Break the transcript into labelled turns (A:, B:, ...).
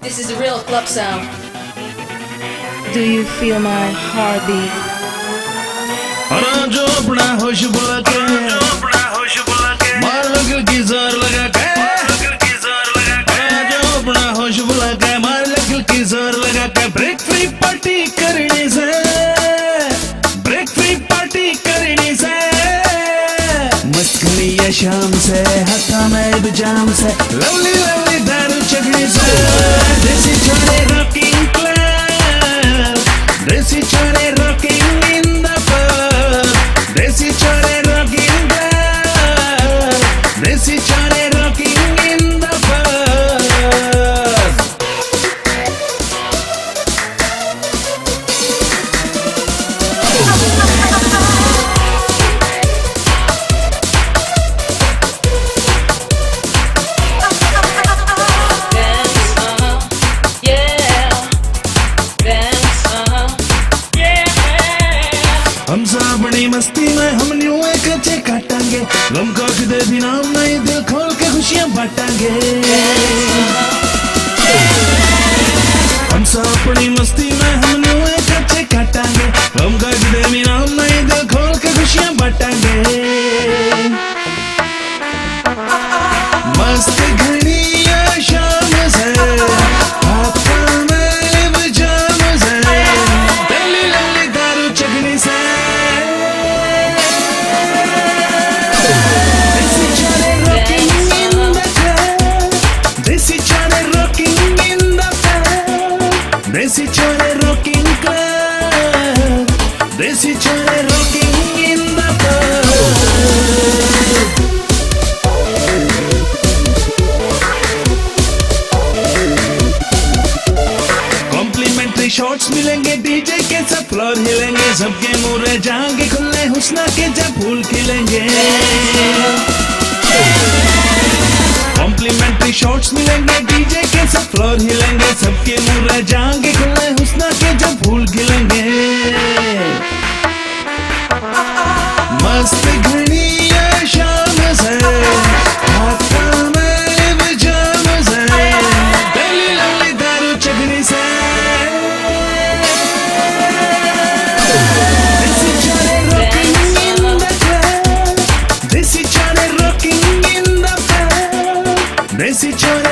A: This is the real club sound.
B: Do you feel my heartbeat?
C: और जो अपना होश बुला के मार लग की जोर लगा के जो अपना होश बुला के मार लग की जोर लगा के ब्रेक फ्री पार्टी करने से ब्रेक फ्री पार्टी करने से मस्त खड़ी है शाम से हथा में बजाम से लवली लवली दारू चढ़ने से देसी छोरे रॉकिंग क्लब देसी छोरे rocking in the Desi chore rocking the Desi chore rocking in the bus. हम सब बड़ी मस्ती में हम न्यू एक कच्चे काटांगे गम को किधर भी नाम नहीं दिल खोल के खुशियां बांटांगे हम सब बड़ी मस्ती में हम न्यू एक कच्चे काटांगे गम को किधर भी नाम नहीं दिल खोल के खुशियां बांटांगे मस्त घड़ी है शाम से Desi chore rocking club Desi chore rocking in the pub Complimentary shots मिलेंगे डीजे के सब फ्लोर हिलेंगे सबके मुंह रह जाएंगे खुले हुस्ना के जब फूल खिलेंगे कॉम्प्लीमेंट्री शॉट्स मिलेंगे डीजे के सब फ्लोर हिलेंगे सबके मुंह रह जाएंगे खुले हुस्ना के जब फूल खिलेंगे मस्त घड़ी है शाम से हाथा में बजाम से पहली लवली दारू चढ़नी से देसी चोरे रॉकिंग इन द क्लब देसी चोरे rocking in the Desi chore